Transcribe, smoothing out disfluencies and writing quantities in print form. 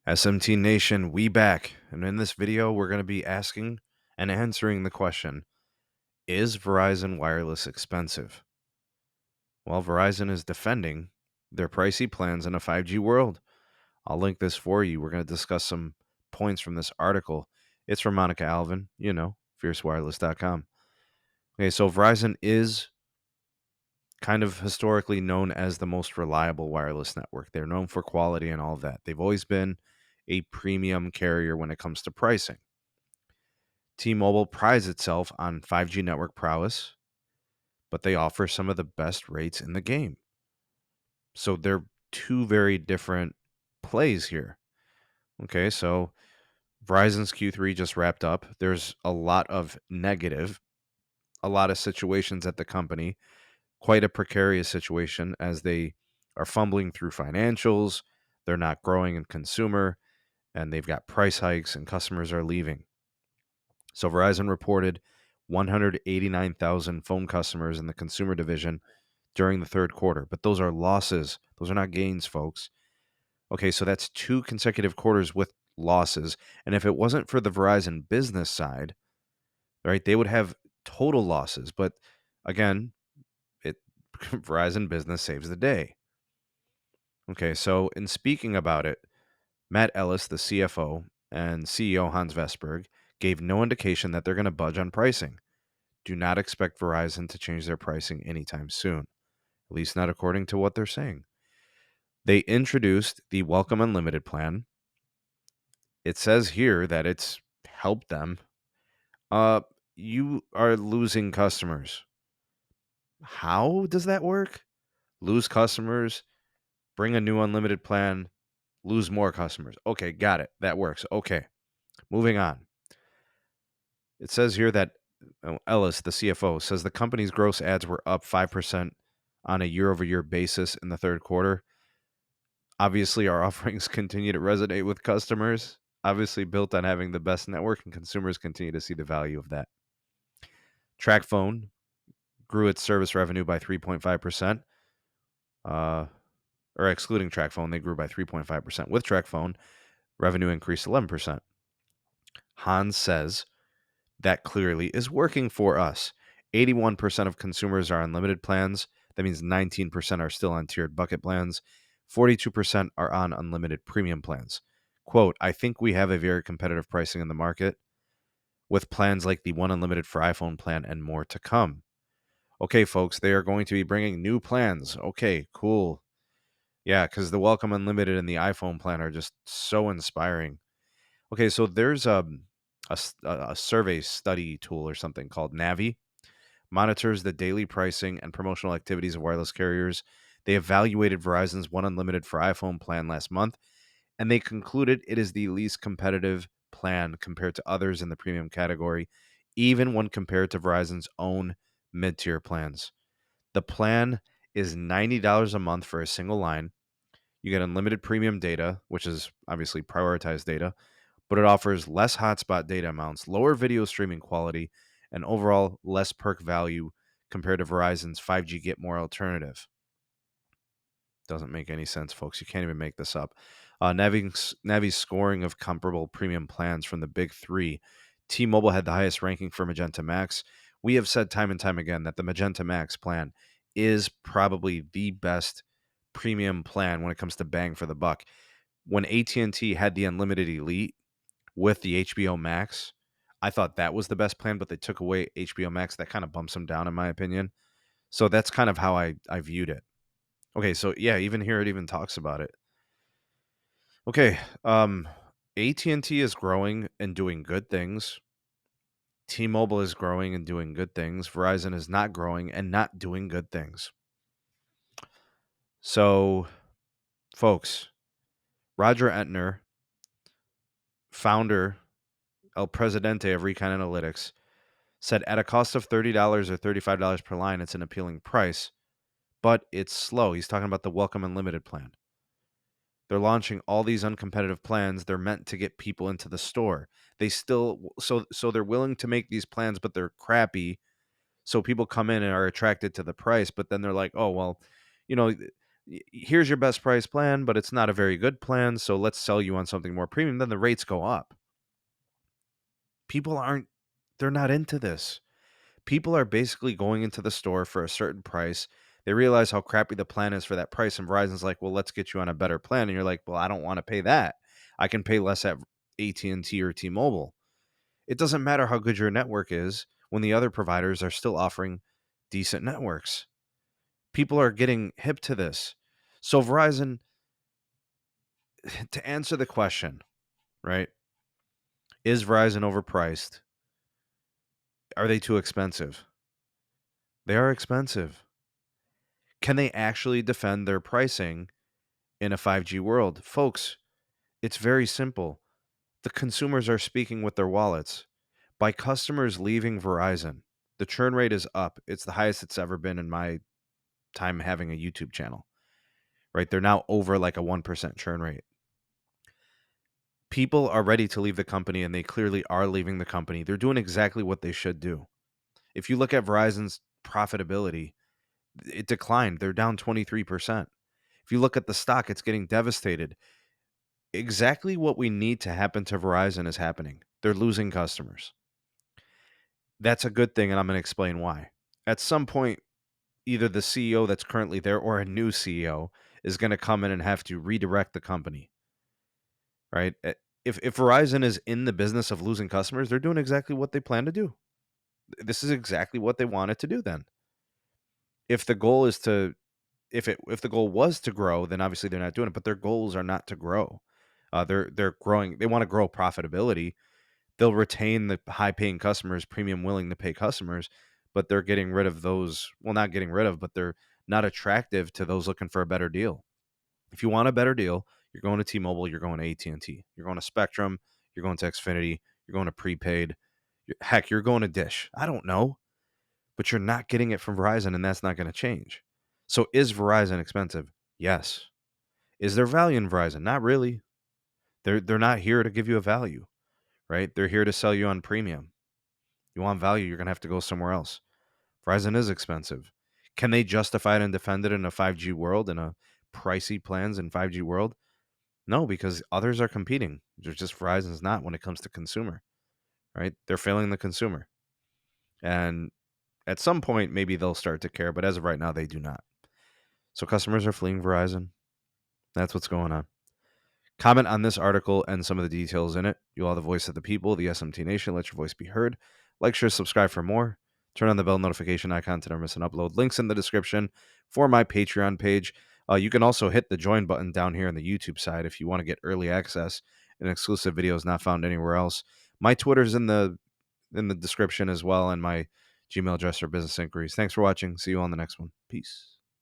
SMT Nation, we back. And in this video, we're going to be asking and answering the question, is Verizon Wireless expensive? Well, Verizon is defending their pricey plans in a 5G world. I'll link this for you. We're going to discuss some points from this article. It's from Monica Alvin, fiercewireless.com. Okay, so Verizon is kind of historically known as the most reliable wireless network. They're known for quality and all of that. They've always been a premium carrier when it comes to pricing. T-Mobile prides itself on 5G network prowess, but they offer some of the best rates in the game. So they're two very different plays here. Okay, so Verizon's Q3 just wrapped up. There's a lot of negative, a lot of situations at the company, quite a precarious situation as they are fumbling through financials. They're not growing in consumer, and they've got price hikes, and customers are leaving. So Verizon reported 189,000 phone customers in the consumer division during the third quarter. But those are losses. Those are not gains, folks. Okay, so that's two consecutive quarters with losses. And if it wasn't for the Verizon business side, right, they would have total losses. But again, Verizon business saves the day. Okay, so in speaking about it, Matt Ellis, the CFO, and CEO Hans Vestberg gave no indication that they're going to budge on pricing. Do not expect Verizon to change their pricing anytime soon, at least not according to what they're saying. They introduced the Welcome Unlimited plan. It says here that it's helped them. You are losing customers. How does that work? Lose customers, bring a new unlimited plan, lose more customers. Okay, got it. That works. Okay, moving on. It says here that Ellis, the CFO, says the company's gross ads were up 5% on a year-over-year basis in the third quarter. Obviously, our offerings continue to resonate with customers, obviously built on having the best network, and consumers continue to see the value of that. TracFone grew its service revenue by 3.5%. Or excluding TracFone, they grew by 3.5%. With TracFone, revenue increased 11%. Hans says that clearly is working for us. 81% of consumers are on limited plans. That means 19% are still on tiered bucket plans. 42% are on unlimited premium plans. Quote, I think we have a very competitive pricing in the market with plans like the One Unlimited for iPhone plan and more to come. Okay, folks, they are going to be bringing new plans. Okay, cool. Yeah, because the Welcome Unlimited and the iPhone plan are just so inspiring. Okay, so there's a survey study tool or something called Navi, monitors the daily pricing and promotional activities of wireless carriers. They evaluated Verizon's One Unlimited for iPhone plan last month, and they concluded it is the least competitive plan compared to others in the premium category, even when compared to Verizon's own mid-tier plans. The plan is $90 a month for a single line. You get unlimited premium data, which is obviously prioritized data, but it offers less hotspot data amounts, lower video streaming quality, and overall less perk value compared to Verizon's 5G Get More alternative. Doesn't make any sense, folks. You can't even make this up. Navi's scoring of comparable premium plans from the big three. T-Mobile had the highest ranking for Magenta MAX. We have said time and time again that the Magenta MAX plan is probably the best premium plan when it comes to bang for the buck. When AT&T had the Unlimited Elite with the HBO Max, I thought that was the best plan, but they took away HBO Max. That kind of bumps them down, in my opinion. So that's kind of how I viewed it. Okay, so yeah, even here it even talks about it. Okay, AT&T is growing and doing good things. T-Mobile is growing and doing good things. Verizon is not growing and not doing good things. So, folks, Roger Entner, founder, El Presidente of Recon Analytics, said at a cost of $30 or $35 per line, it's an appealing price, but it's slow. He's talking about the Welcome Unlimited plan. They're launching all these uncompetitive plans. They're meant to get people into the store. They still so they're willing to make these plans, but they're crappy. So people come in and are attracted to the price, but then they're like, "Oh, well, you know, Here's your best price plan, but it's not a very good plan, so let's sell you on something more premium. Then the rates go up. They're not into this. People are basically going into the store for a certain price. They realize how crappy the plan is for that price, and Verizon's like, well, let's get you on a better plan. And you're like, well, I don't want to pay that. I can pay less at AT&T or T-Mobile. It doesn't matter how good your network is when the other providers are still offering decent networks. People are getting hip to this. So Verizon, to answer the question, right? Is Verizon overpriced? Are they too expensive? They are expensive. Can they actually defend their pricing in a 5G world? Folks, it's very simple. The consumers are speaking with their wallets. By customers leaving Verizon, the churn rate is up. It's the highest it's ever been in my time having a YouTube channel, right? They're now over like a 1% churn rate. People are ready to leave the company, and they clearly are leaving the company. They're doing exactly what they should do. If you look at Verizon's profitability, it declined. They're down 23%. If you look at the stock, it's getting devastated. Exactly what we need to happen to Verizon is happening. They're losing customers. That's a good thing, and I'm going to explain why. At some point, either the CEO that's currently there or a new CEO is going to come in and have to redirect the company, right? If Verizon is in the business of losing customers, they're doing exactly what they plan to do. This is exactly what they wanted to do then. If the goal is to if the goal was to grow, then obviously they're not doing it, but their goals are not to grow. They're growing. They want to grow profitability. They'll retain the high paying customers, premium willing to pay customers, but they're getting rid of those. Well, not getting rid of, but they're not attractive to those looking for a better deal. If you want a better deal, you're going to T-Mobile, you're going to AT&T, you're going to Spectrum, you're going to Xfinity, you're going to prepaid. Heck, you're going to Dish. I don't know, but you're not getting it from Verizon, and that's not going to change. So is Verizon expensive? Yes. Is there value in Verizon? Not really. They're not here to give you a value, right? They're here to sell you on premium. You want value, you're going to have to go somewhere else. Verizon is expensive. Can they justify it and defend it in a 5G world, in a pricey plans in 5G world? No, because others are competing. There's just Verizon's not when it comes to consumer, right? They're failing the consumer. And at some point, maybe they'll start to care, but as of right now, they do not. So customers are fleeing Verizon. That's what's going on. Comment on this article and some of the details in it. You are the voice of the people, the SMT Nation. Let your voice be heard. Like, share, subscribe for more. Turn on the bell notification icon to never miss an upload. Links in the description for my Patreon page. You can also hit the join button down here on the YouTube side if you want to get early access and exclusive videos not found anywhere else. My Twitter's in the description as well, and my Gmail address for business inquiries. Thanks for watching. See you on the next one. Peace.